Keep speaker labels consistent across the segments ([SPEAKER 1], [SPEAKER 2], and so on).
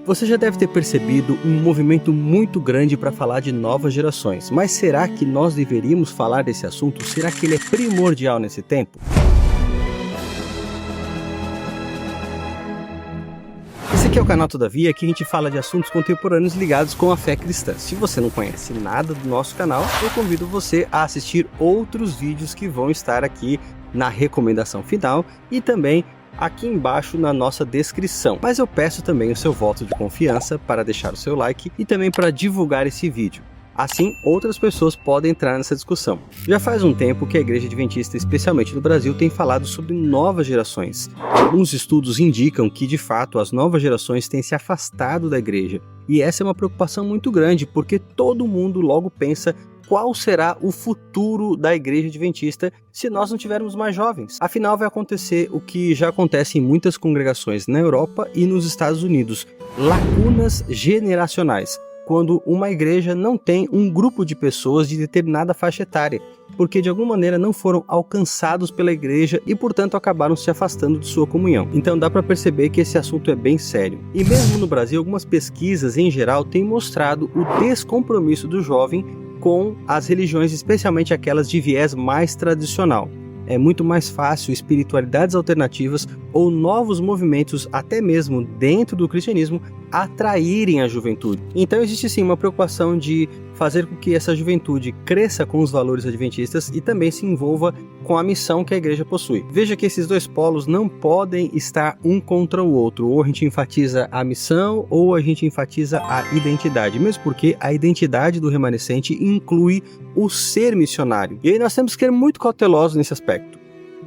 [SPEAKER 1] Você já deve ter percebido um movimento muito grande para falar de novas gerações, mas será que nós deveríamos falar desse assunto? Será que ele é primordial nesse tempo? Esse aqui é o canal Todavia, aqui a gente fala de assuntos contemporâneos ligados com a fé cristã. Se você não conhece nada do nosso canal, eu convido você a assistir outros vídeos que vão estar aqui na recomendação final e também aqui embaixo na nossa descrição. Mas eu peço também o seu voto de confiança para deixar o seu like e também para divulgar esse vídeo. Assim, outras pessoas podem entrar nessa discussão. Já faz um tempo que a Igreja Adventista, especialmente no Brasil, tem falado sobre novas gerações. Alguns estudos indicam que, de fato, as novas gerações têm se afastado da igreja. E essa é uma preocupação muito grande, porque todo mundo logo pensa qual será o futuro da Igreja Adventista se nós não tivermos mais jovens. Afinal, vai acontecer o que já acontece em muitas congregações na Europa e nos Estados Unidos: lacunas generacionais. Quando uma igreja não tem um grupo de pessoas de determinada faixa etária, porque de alguma maneira não foram alcançados pela igreja e, portanto, acabaram se afastando de sua comunhão. Então dá para perceber que esse assunto é bem sério. E mesmo no Brasil, algumas pesquisas em geral têm mostrado o descompromisso do jovem com as religiões, especialmente aquelas de viés mais tradicional. É muito mais fácil espiritualidades alternativas ou novos movimentos, até mesmo dentro do cristianismo, atraírem a juventude. Então existe sim uma preocupação de fazer com que essa juventude cresça com os valores adventistas e também se envolva com a missão que a igreja possui. Veja que esses dois polos não podem estar um contra o outro. Ou a gente enfatiza a missão ou a gente enfatiza a identidade, mesmo porque a identidade do remanescente inclui o ser missionário. E aí nós temos que ser muito cautelosos nesse aspecto,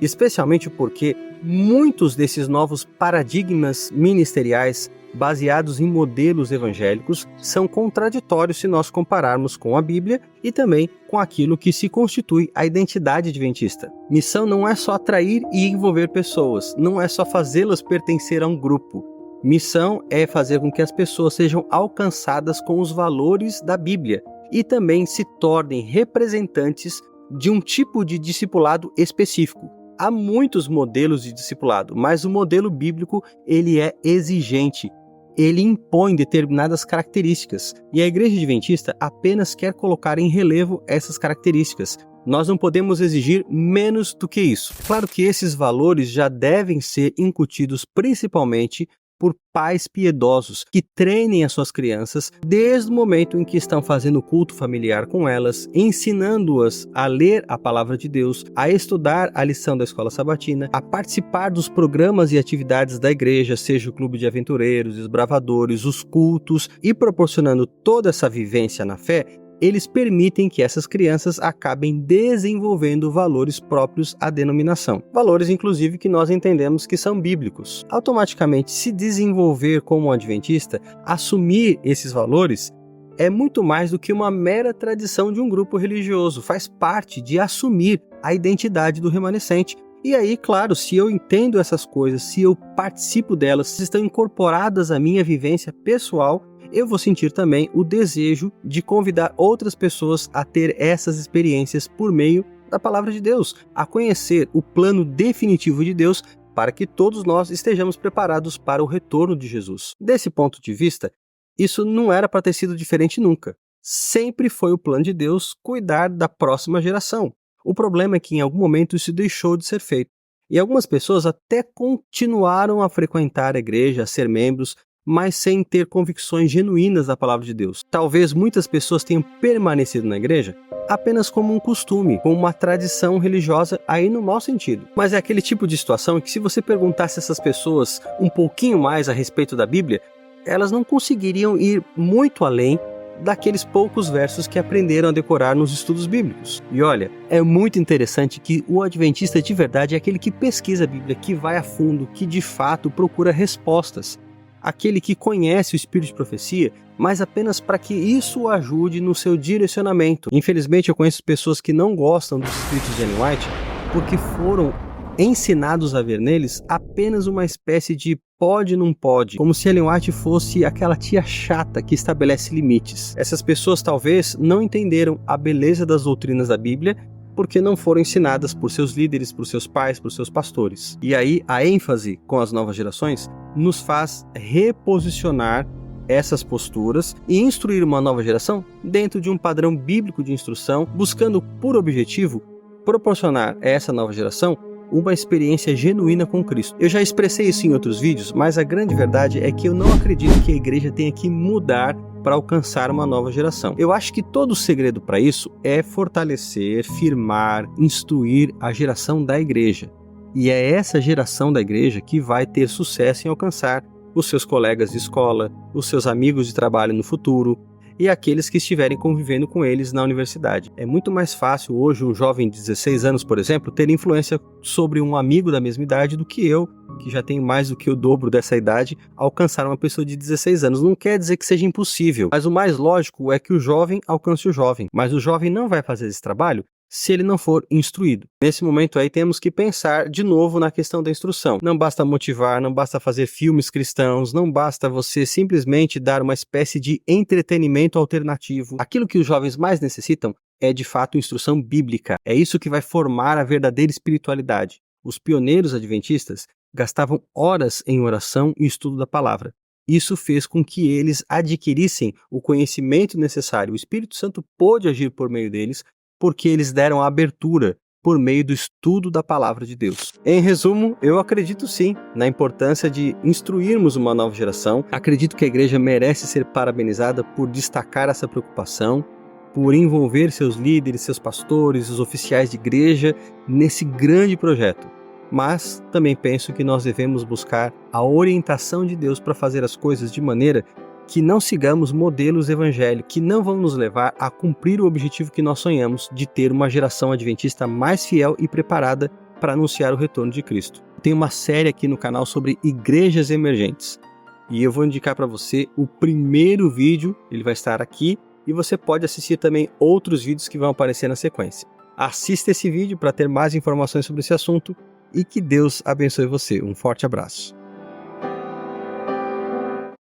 [SPEAKER 1] especialmente porque muitos desses novos paradigmas ministeriais baseados em modelos evangélicos são contraditórios se nós compararmos com a Bíblia e também com aquilo que se constitui a identidade adventista. Missão não é só atrair e envolver pessoas, não é só fazê-las pertencer a um grupo. Missão é fazer com que as pessoas sejam alcançadas com os valores da Bíblia e também se tornem representantes de um tipo de discipulado específico. Há muitos modelos de discipulado, mas o modelo bíblico ele é exigente. Ele impõe determinadas características e a Igreja Adventista apenas quer colocar em relevo essas características. Nós não podemos exigir menos do que isso. Claro que esses valores já devem ser incutidos principalmente por pais piedosos que treinem as suas crianças desde o momento em que estão fazendo culto familiar com elas, ensinando-as a ler a palavra de Deus, a estudar a lição da escola sabatina, a participar dos programas e atividades da igreja, seja o clube de aventureiros, desbravadores, os cultos, e proporcionando toda essa vivência na fé. Eles permitem que essas crianças acabem desenvolvendo valores próprios à denominação. Valores, inclusive, que nós entendemos que são bíblicos. Automaticamente, se desenvolver como um adventista, assumir esses valores, é muito mais do que uma mera tradição de um grupo religioso. Faz parte de assumir a identidade do remanescente. E aí, claro, se eu entendo essas coisas, se eu participo delas, se estão incorporadas à minha vivência pessoal, eu vou sentir também o desejo de convidar outras pessoas a ter essas experiências por meio da palavra de Deus, a conhecer o plano definitivo de Deus para que todos nós estejamos preparados para o retorno de Jesus. Desse ponto de vista, isso não era para ter sido diferente nunca. Sempre foi o plano de Deus cuidar da próxima geração. O problema é que em algum momento isso deixou de ser feito. E algumas pessoas até continuaram a frequentar a igreja, a ser membros, mas sem ter convicções genuínas da palavra de Deus. Talvez muitas pessoas tenham permanecido na igreja apenas como um costume, como uma tradição religiosa aí no mau sentido. Mas é aquele tipo de situação em que se você perguntasse a essas pessoas um pouquinho mais a respeito da Bíblia, elas não conseguiriam ir muito além daqueles poucos versos que aprenderam a decorar nos estudos bíblicos. E olha, é muito interessante que o adventista de verdade é aquele que pesquisa a Bíblia, que vai a fundo, que de fato procura respostas. Aquele que conhece o espírito de profecia, mas apenas para que isso o ajude no seu direcionamento. Infelizmente, eu conheço pessoas que não gostam dos escritos de Ellen White porque foram ensinados a ver neles apenas uma espécie de pode, não pode, como se Ellen White fosse aquela tia chata que estabelece limites. Essas pessoas talvez não entenderam a beleza das doutrinas da Bíblia porque não foram ensinadas por seus líderes, por seus pais, por seus pastores. E aí a ênfase com as novas gerações nos faz reposicionar essas posturas e instruir uma nova geração dentro de um padrão bíblico de instrução, buscando por objetivo proporcionar a essa nova geração uma experiência genuína com Cristo. Eu já expressei isso em outros vídeos, mas a grande verdade é que eu não acredito que a igreja tenha que mudar para alcançar uma nova geração. Eu acho que todo o segredo para isso é fortalecer, firmar, instruir a geração da igreja. E é essa geração da igreja que vai ter sucesso em alcançar os seus colegas de escola, os seus amigos de trabalho no futuro e aqueles que estiverem convivendo com eles na universidade. É muito mais fácil hoje um jovem de 16 anos, por exemplo, ter influência sobre um amigo da mesma idade do que eu, que já tenho mais do que o dobro dessa idade, alcançar uma pessoa de 16 anos. Não quer dizer que seja impossível, mas o mais lógico é que o jovem alcance o jovem. Mas o jovem não vai fazer esse trabalho se ele não for instruído. Nesse momento aí temos que pensar de novo na questão da instrução. Não basta motivar, não basta fazer filmes cristãos, não basta você simplesmente dar uma espécie de entretenimento alternativo. Aquilo que os jovens mais necessitam é de fato instrução bíblica. É isso que vai formar a verdadeira espiritualidade. Os pioneiros adventistas gastavam horas em oração e estudo da palavra. Isso fez com que eles adquirissem o conhecimento necessário. O Espírito Santo pôde agir por meio deles, porque eles deram a abertura por meio do estudo da palavra de Deus. Em resumo, eu acredito sim na importância de instruirmos uma nova geração. Acredito que a igreja merece ser parabenizada por destacar essa preocupação, por envolver seus líderes, seus pastores, os oficiais de igreja nesse grande projeto. Mas também penso que nós devemos buscar a orientação de Deus para fazer as coisas de maneira que não sigamos modelos evangélicos que não vão nos levar a cumprir o objetivo que nós sonhamos de ter uma geração adventista mais fiel e preparada para anunciar o retorno de Cristo. Tem uma série aqui no canal sobre igrejas emergentes e eu vou indicar para você o primeiro vídeo, ele vai estar aqui e você pode assistir também outros vídeos que vão aparecer na sequência. Assista esse vídeo para ter mais informações sobre esse assunto e que Deus abençoe você. Um forte abraço.